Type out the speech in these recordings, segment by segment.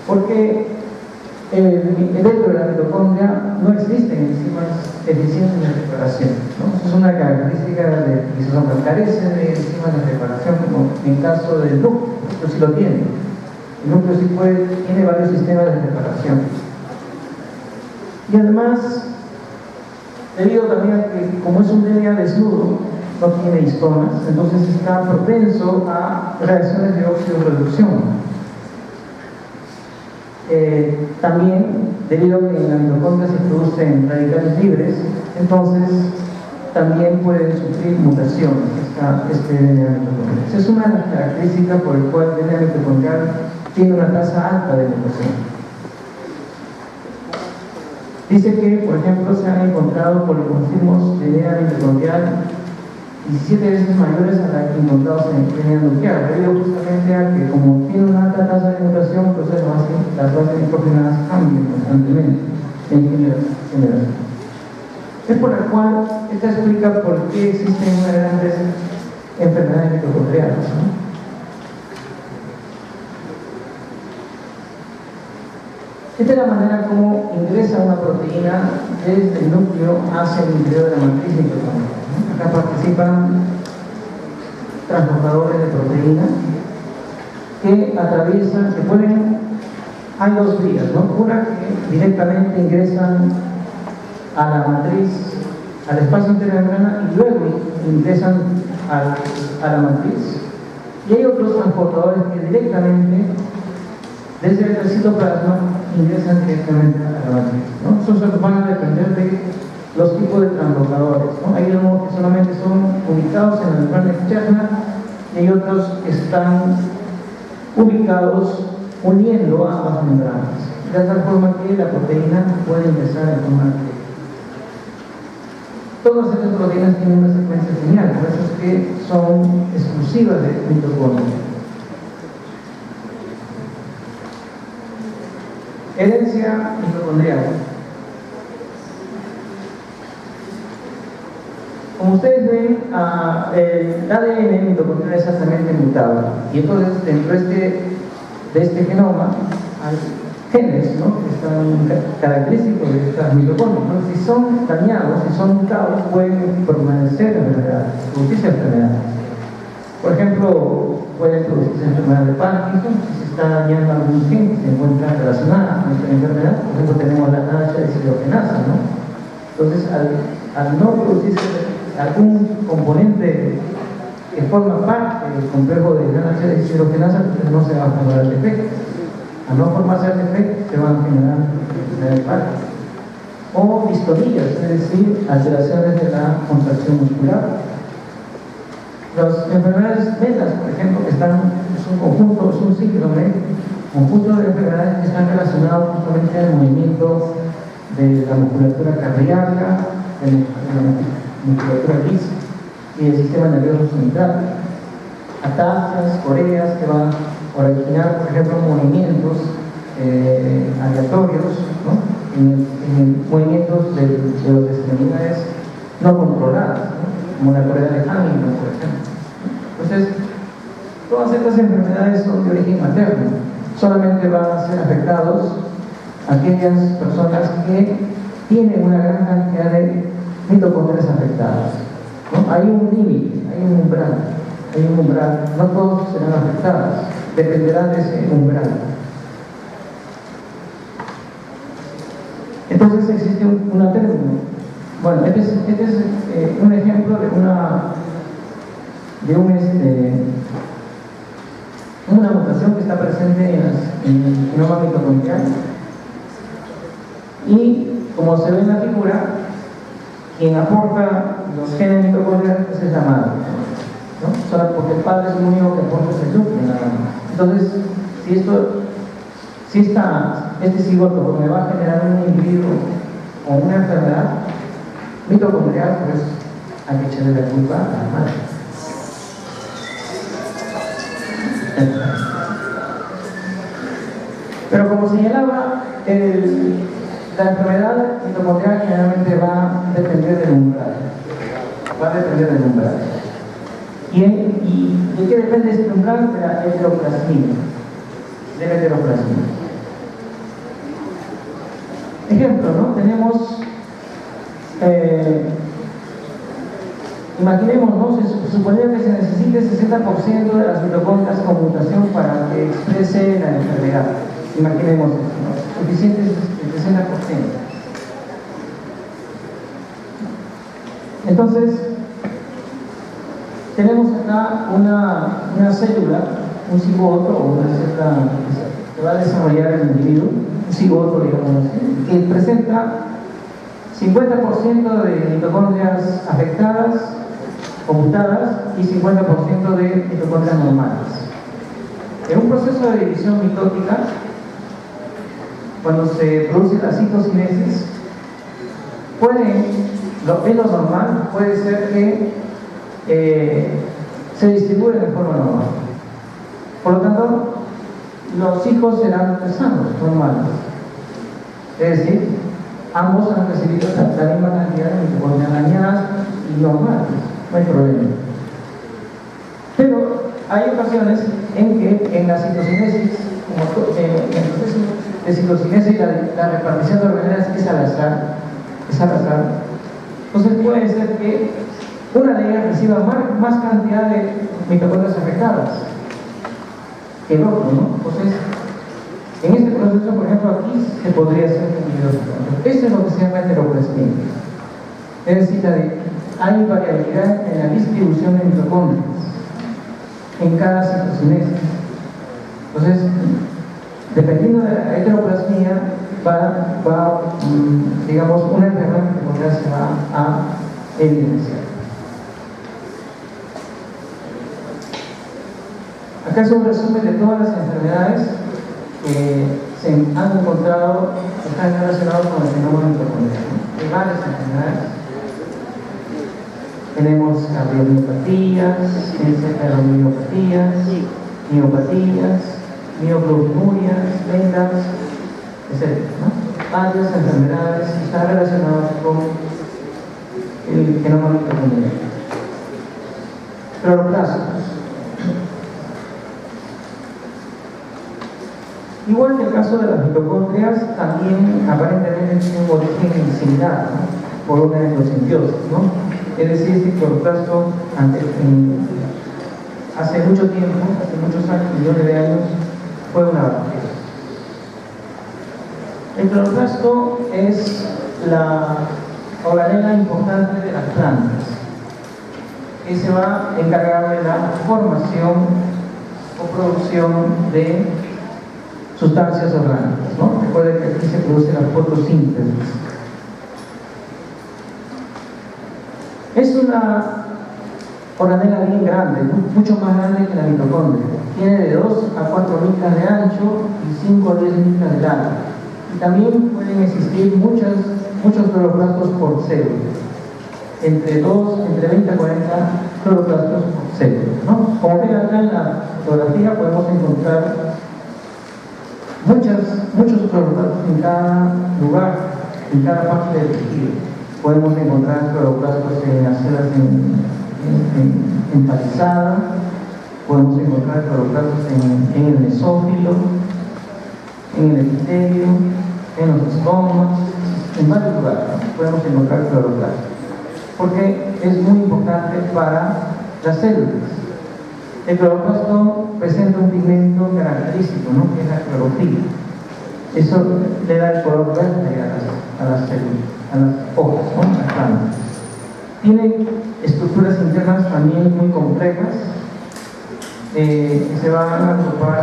porque dentro de la mitocondria no existen enzimas eficientes de reparación, ¿no? Eso es una característica de lisosoma, carece de enzimas de reparación, como en caso del núcleo, pero sí lo tiene. El núcleo sí tiene varios sistemas de reparación. Y además, debido también a que como es un DNA desnudo, no tiene histonas, entonces está propenso a reacciones de oxidorreducción. También, debido a que en la mitocondria se producen radicales libres, entonces también pueden sufrir mutaciones este DNA mitocondrial. Esa es una de las características por el cual el DNA mitocondrial tiene una tasa alta de mutación. Dice que, por ejemplo, se han encontrado polimorfismos de DNA mitocondrial 17 veces mayores a las encontrados en el DNA nuclear, debido justamente a que, como tiene una alta tasa de mutación, pues las bases microgenadas cambian constantemente en generación. Es por la cual esta explica por qué existen una gran enfermedades mitocondriales, ¿no? Esta es la manera como ingresa una proteína desde el núcleo hacia el interior de la matriz mitocondrial, ¿no? Acá participan transportadores de proteína que atraviesan, hay dos vías, ¿no? Una que directamente ingresan a la matriz, al espacio intermembrana, y luego ingresan a la matriz. Y hay otros transportadores que directamente desde el citoplasma ingresan directamente a la matriz, ¿no? Esos van a depender de los tipos de transportadores, ¿no? Hay unos que solamente son ubicados en la membrana externa y hay otros que están ubicados uniendo ambas membranas, de tal forma que la proteína puede ingresar en forma directa. Todas estas proteínas tienen una secuencia lineal, por eso es que son exclusivas de mitocondria. Herencia mitocondrial. Como ustedes ven, el ADN mitocondrial es altamente mutable, y entonces dentro de este genoma hay genes, ¿no?, que están característicos de estas mitocondrias, ¿no? Si son dañados, si son mutados, pueden permanecer enfermedades, producirse enfermedades. Por ejemplo, puede producirse enfermedad de Parkinson si se está dañando algún gen que se encuentra relacionada con esta enfermedad. Por ejemplo, tenemos la NADH-deshidrogenasa, ¿no? Entonces, al no producirse algún componente que forma parte del complejo de NADH-deshidrogenasa, no se va a formar el defecto. Al no formarse el defecto, se van a generar enfermedades de Parkinson. O distonías, es decir, alteraciones de la contracción muscular. Las enfermedades metas, por ejemplo, es un conjunto, es un síndrome, conjunto de enfermedades que están relacionados justamente al movimiento de la musculatura cardíaca, de la musculatura lisa y del sistema nervioso central. Atasias, coreas, que van a originar, por ejemplo, movimientos aleatorios, ¿no?, en movimientos de las extremidades no controladas, ¿no?, como la corea de Hamilton, por ejemplo. Entonces, todas estas enfermedades son de origen materno. Solamente van a ser afectados aquellas personas que tienen una gran cantidad de mitocondrias afectadas, ¿no? Hay un límite, hay un umbral, no todos serán afectados, dependerá de ese umbral. Entonces existe una término. Bueno, este es un ejemplo de una mutación que está presente en el genoma mitocondrial. Y como se ve en la figura, quien aporta los genes mitocondriales es la madre, ¿no? Solo porque el padre es el único que aporta ese núcleo, nada más. Entonces, si este cigoto me va a generar un individuo o una enfermedad mitocondrial, pues hay que echarle la culpa a la madre. Pero como señalaba, la enfermedad mitocondrial generalmente va a depender del umbral. ¿Y de qué depende este umbral? De la heteroplasmia. ejemplo, ¿no? Tenemos, imaginemos, ¿no? Se suponía que se necesite 60% de las mitocondrias con mutación para que exprese la enfermedad. Imaginemos eso, ¿no? Suficiente el 60%. Entonces, tenemos acá una célula, un cigoto o una célula que va a desarrollar el individuo, un cigoto, digamos así, que presenta 50% de mitocondrias afectadas o mutadas y 50% de mitocondrias normales. En un proceso de división mitótica, cuando se produce la citocinesis, lo normal puede ser que se distribuyan de forma normal. Por lo tanto, los hijos serán sanos, normales. Es decir, ambos han recibido la misma cantidad de mitocondrias dañadas y normales, no hay problema. Pero hay ocasiones en que en la citocinesis, en el proceso de citocinesis, la repartición de organelas es al azar. Entonces puede ser que una de ellas reciba más cantidad de mitocondrias afectadas que el otro, ¿no? Entonces, en este proceso, por ejemplo, aquí se podría hacer un video. Esto es lo que se llama heteroplasmia. Es decir, hay variabilidad en la distribución de mitocondrias en cada citocinesis. Entonces, dependiendo de la heteroplasmia, digamos, una enfermedad mitocondrial se va a evidenciar. Acá es un resumen de todas las enfermedades que se han encontrado que están relacionadas con el fenómeno mitocondrial. Hay varias enfermedades. Tenemos cardiomiopatías, encefalomiopatías, miopatías, mioglobinuриas, vendas, etc., ¿no? Varias enfermedades que están relacionadas con el fenómeno mitocondrial. Cloroplastos. Igual que el caso de las mitocondrias, también aparentemente tiene un origen similar, ¿no? Por una endosimbiosis, ¿no? Es decir, este cloroplasto hace mucho tiempo, hace muchos años, millones de años, fue una bacteria. El cloroplasto es la organela importante de las plantas, que se va a encargar de la formación o producción de sustancias orgánicas, ¿no? Recuerden que aquí se produce la fotosíntesis. Es una organela bien grande, mucho más grande que la mitocondria. Tiene de 2 a 4 micras de ancho y 5 a 10 micras de largo. Y también pueden existir muchos cloroplastos por célula. Entre 20 a 40 cloroplastos por célula, ¿no? Como ven acá en la fotografía podemos encontrar muchos cloroplastos en cada lugar, en cada parte del tejido. Podemos encontrar cloroplastos en las células empatizadas, podemos encontrar cloroplastos en el mesófilo, en el epitelio, en los estomas, en varios lugares, ¿no? Podemos encontrar cloroplastos, porque es muy importante para las células. El cloroplasto presenta un pigmento característico, ¿no? Que es la clorofila. Eso le da el color verde a las células, a las hojas, ¿no? Las plantas. Tiene estructuras internas también muy complejas, que se van a agrupar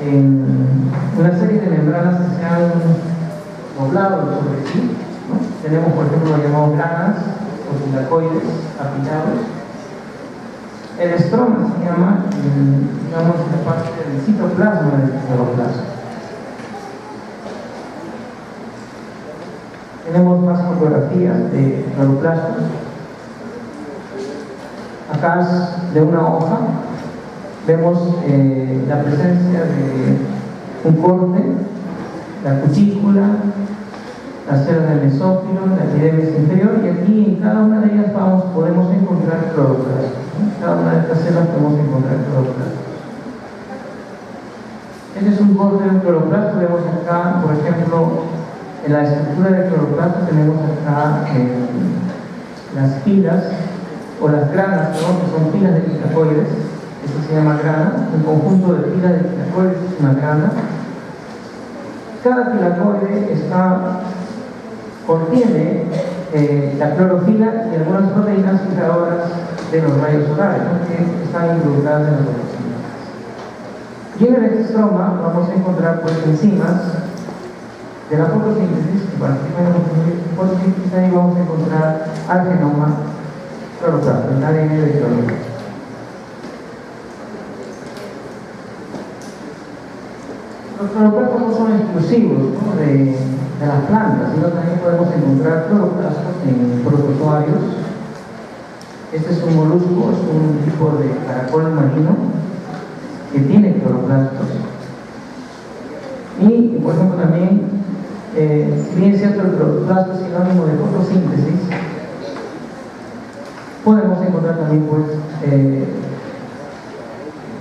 en una serie de membranas que se han doblado sobre sí, ¿no? Tenemos, por ejemplo, lo llamamos granas o tilacoides apilados. El estroma se llama, digamos, la parte del citoplasma del cloroplasto. Tenemos más fotografías de cloroplastos. Acá de una hoja vemos la presencia de un corte, la cutícula, las células del mesófilo, la epidermis inferior, y aquí en cada una de ellas podemos encontrar cloroplastos. En cada una de estas células podemos encontrar cloroplastos. Este es un corte de un cloroplasto. Vemos acá, por ejemplo, en la estructura del cloroplasto tenemos acá las pilas o las granas, ¿no? Que son pilas de tilacoides. Esto se llama grana. Un conjunto de pilas de tilacoides es una grana. Cada tilacoide contiene la clorofila y algunas proteínas fijadoras de los rayos solares, ¿no? Que están involucradas en la fotosíntesis. Y en el estroma vamos a encontrar pues enzimas de la fotosíntesis que participan en la fotosíntesis. Ahí vamos a encontrar al genoma cloroplasto, el ADN de cloroplasto. Los cloroplastos no son exclusivos, ¿no? de las plantas, sino también podemos encontrar cloroplastos en protozoarios. Este es un molusco, es un tipo de caracol marino que tiene cloroplastos. Y, por ejemplo, también, si bien es cierto el cloroplasto es sinónimo de fotosíntesis, podemos encontrar también pues,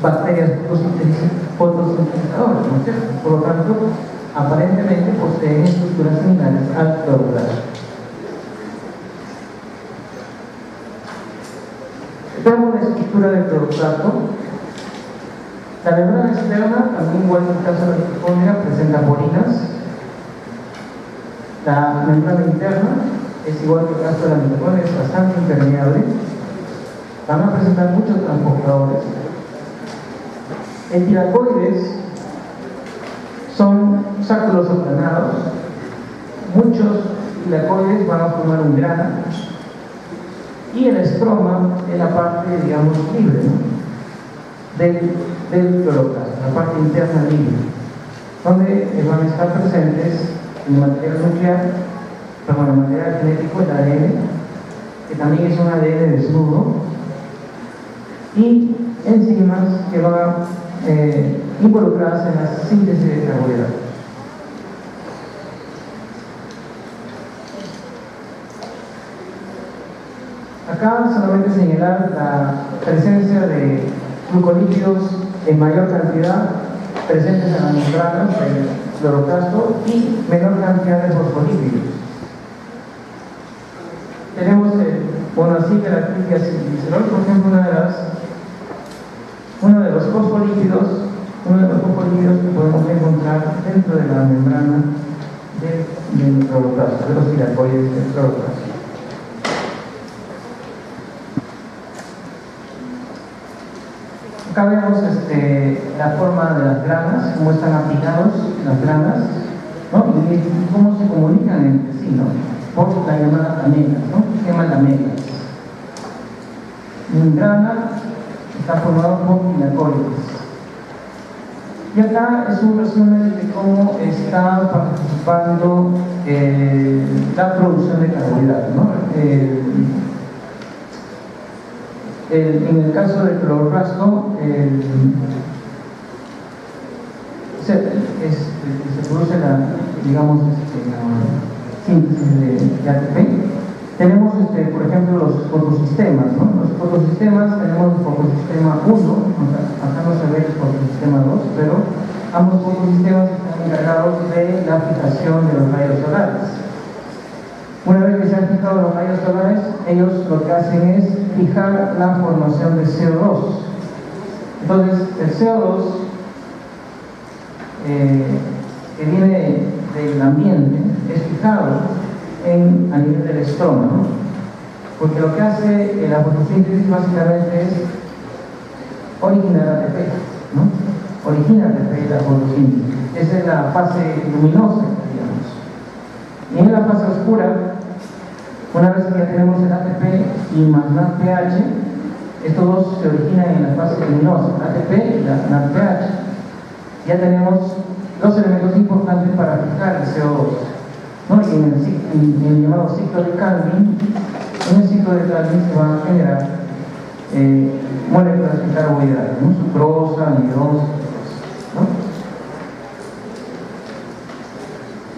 bacterias fotosintetizadores, ¿no es cierto? Por lo tanto, aparentemente poseen estructuras similares al cloroplasto. Veamos la estructura del cloroplasto. La membrana externa, también igual que en el caso de la mitocondria, presenta porinas. La membrana interna es igual que el caso de la mitocondria, es bastante impermeable. Van a presentar muchos transportadores. En tilacoides son sacros aplanados. Muchos tilacoides van a formar un grana. Y el estroma es la parte, digamos, libre, ¿no? del cloroplasto, la parte interna libre, donde van a estar presentes el material nuclear, perdón, el material genético, el ADN, que también es un ADN desnudo, y enzimas que van involucradas en la síntesis de carbohidratos. Acá solamente señalar la presencia de glucolípidos en mayor cantidad presentes en las membranas del cloroplasto y menor cantidad de fosfolípidos. Tenemos monoacilglicerol, por ejemplo, uno de los fosfolípidos que podemos encontrar dentro de la membrana del cloroplasto, de los tilacoides del cloroplasto. Acá vemos la forma de las granas, cómo están apilados las granas, ¿no? Y cómo se comunican entre sí, ¿no? Por la llamada lamela, ¿no? Se llama lamela. Un grana está formado por tilacoides. Y acá es un resumen de cómo está participando la producción de carbohidratos, ¿no? En el caso del cloroplasto, se produce la síntesis de ATP. Tenemos, por ejemplo, los fotosistemas, ¿no? Los fotosistemas, tenemos el fotosistema 1, acá no se ve el fotosistema 2, pero ambos fotosistemas están encargados de la fijación de los rayos solares. Una vez que se han fijado los rayos solares, ellos lo que hacen es fijar la formación de CO2. Entonces, el CO2 que viene del ambiente es fijado a nivel del estroma, ¿no? Porque lo que hace la fotosíntesis básicamente es originar ATP, ¿no? Origina ATP la fotosíntesis. Esa es la fase luminosa, digamos. Y en la fase oscura, una vez que ya tenemos el ATP y más NADPH, estos dos se originan en la fase luminosa, ATP y la NADPH. Ya tenemos dos elementos importantes para fijar el CO2, ¿no? Y en el llamado ciclo de Calvin, en el ciclo de Calvin se van a generar moléculas de carbohidratos, ¿no? Sucrosa, amidrosa, ¿no?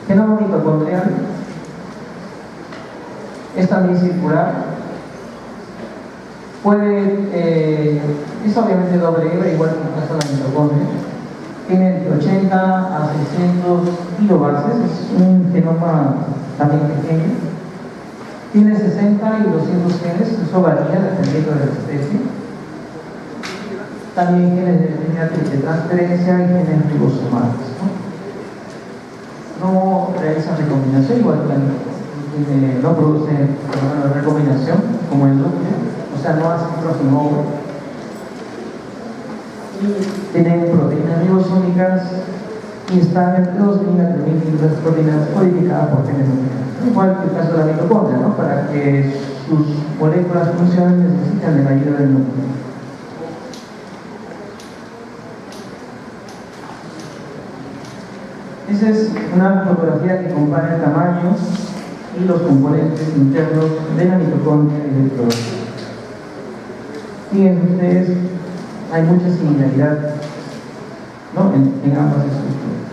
Genoma mitocondrial es también circular, es obviamente doble hebra, igual que en el caso de la mitocondria, tiene de 80 a 600 kilobases, es un genoma también pequeño. Tiene 60 y 200 genes, eso varía dependiendo de la especie. También genes de transferencia y genes ribosomales, no realizan recombinación, igual que no producen recombinación como el núcleo, o sea, no hacen crossing over. Tienen proteínas ribosómicas y están entre 2.000 a 3.500 proteínas codificadas por genes nucleares. Igual que el caso de la mitocondria, ¿no? Para que sus moléculas funcionen necesitan de la ayuda del núcleo. Esa es una fotografía que compara el tamaño y los componentes internos de la mitocondria y del cloroplasto. Fíjense ustedes, hay mucha similaridad, ¿no? en ambas estructuras.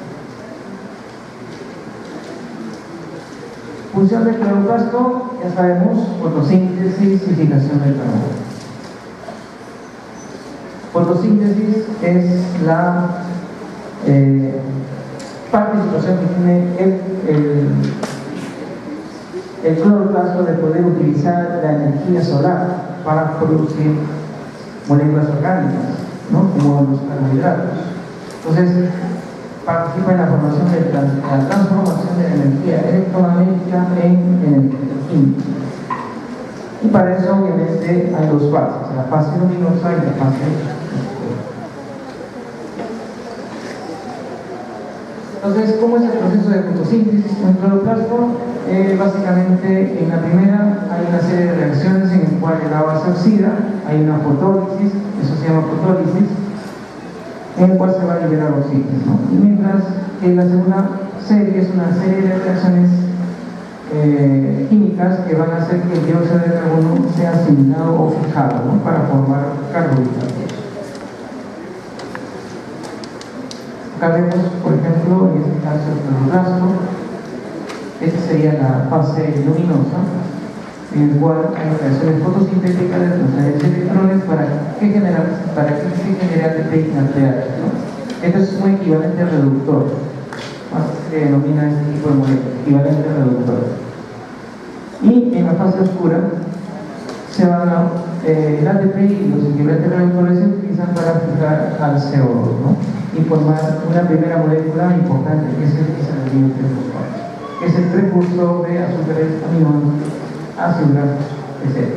Función del cloroplasto, ya sabemos, fotosíntesis y fijación del carbono. Fotosíntesis es la participación que tiene el cloroplasto de poder utilizar la energía solar para producir moléculas orgánicas, ¿no? Como los carbohidratos. Entonces, participa en la formación de la transformación de la energía electromagnética en energía química. Y para eso, obviamente, hay dos fases, la fase luminosa y la fase oscura. Entonces, ¿cómo es el proceso de fotosíntesis en el cloroplasto? Básicamente, en la primera hay una serie de reacciones en el cual el agua se oxida, hay una fotólisis, eso se llama fotólisis, en el cual se va a liberar oxígeno, ¿no? Y mientras que la segunda serie es una serie de reacciones químicas que van a hacer que el dióxido de carbono sea asimilado o fijado, ¿no? Para formar carbohidratos. Acá vemos, por ejemplo, en este caso el cloroplasto. Esta sería la fase luminosa, en el cual hay reacciones fotosintéticas de transferencia de electrones para que se genere ATP inalterable, ¿no? Esto es un equivalente reductor, más se denomina este tipo de molécula, equivalente reductor. Y en la fase oscura se van a, el ATP y los equivalentes reductores se utilizan para fijar al CO2, ¿no? Y formar una primera molécula importante que es el fosfato, que es el precursor de azúcares, aminoácidos, ácidos grasos, etc.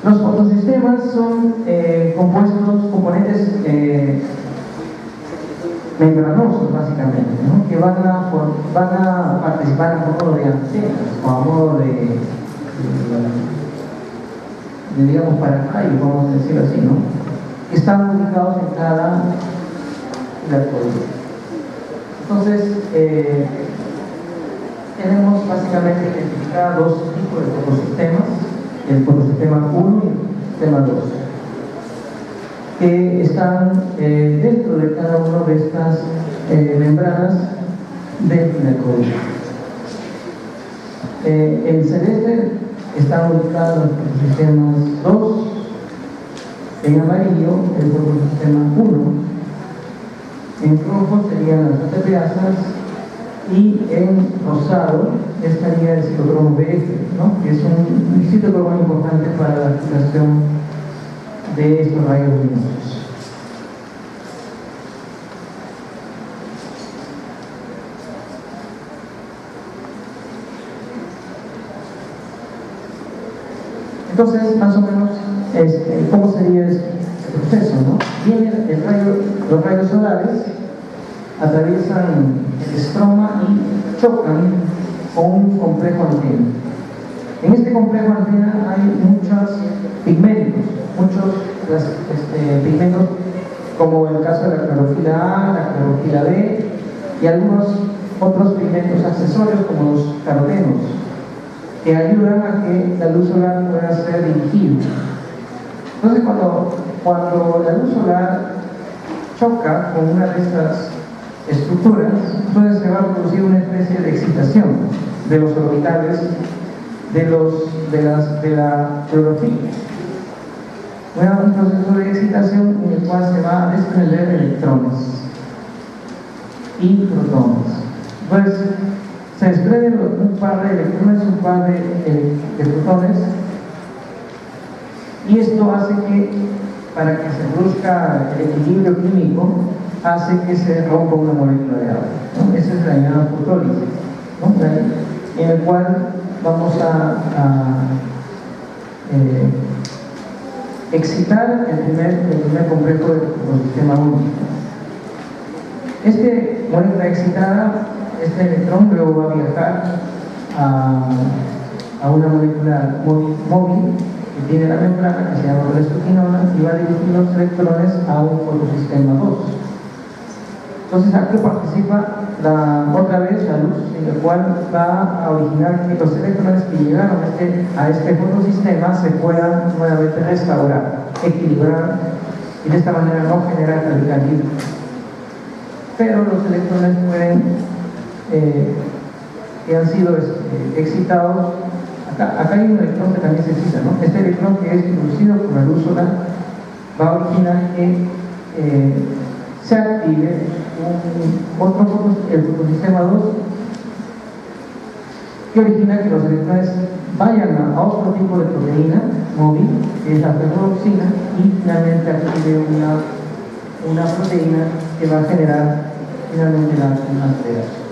Los fotosistemas son componentes membranosos, básicamente, ¿no? Que van a participar a modo de antenas o a modo de digamos, paracaídas, vamos a decir así, ¿no? Que están ubicados en cada electrodo. Entonces, tenemos básicamente identificados dos tipos de fotosistemas, el fotosistema 1 y el sistema 2, que están dentro de cada una de estas membranas del electrodo. En celeste están ubicados los fotosistemas 2, en amarillo el fotosistema 1, en rojo serían las ATPasas y en rosado estaría el citocromo BF, ¿no? Que es un citocromo importante para la activación de estos rayos luminosos. Entonces, más o menos, ¿cómo sería el proceso, no? Vienen los rayos solares, atraviesan el estroma y chocan con un complejo antena. En este complejo antena hay muchos pigmentos, pigmentos como el caso de la clorofila A, la clorofila B y algunos otros pigmentos accesorios como los carotenos, que ayudan a que la luz solar pueda ser dirigida. Entonces, cuando la luz solar choca con una de estas estructuras, entonces se va a producir una especie de excitación de los orbitales de la clorofila. Bueno, un proceso de excitación en el cual se va a desprender electrones y protones. Pues se desprenden un par de electrones, un par de protones, y esto hace que, para que se produzca el equilibrio químico, hace que se rompa una molécula de agua, ¿no? Esa es la llamada fotólisis, ¿no? En el cual vamos a excitar el primer complejo del sistema único. Este molécula excitada, este electrón luego va a viajar a una molécula móvil que tiene la membrana, que se llama restoquinona, y va a dirigir los electrones a un fotosistema 2. Entonces aquí participa otra vez la luz, en la cual va a originar que los electrones que llegaron a este fotosistema se puedan nuevamente restaurar, equilibrar, y de esta manera no generar carga libre. Pero los electrones que han sido excitados, acá hay un electrón que también se excita, ¿no? Este electrón que es inducido por la luz solar va a originar que se active el fotosistema 2, que origina que los electrones vayan a otro tipo de proteína móvil, que es la ferrodoxina, y finalmente active una proteína que va a generar finalmente la alteración.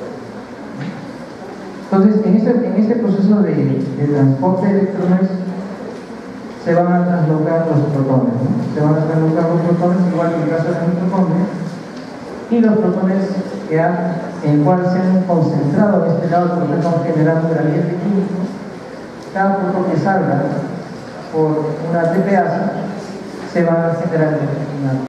Entonces, en este proceso de transporte de electrones se van a traslocar los protones, ¿no? Se van a traslocar los protones, igual que en el caso de la mitocondria, y los protones en el cual se han concentrado en este lado, porque están generando un gradiente químico. Cada proton que salga por una TPasa se va a generar una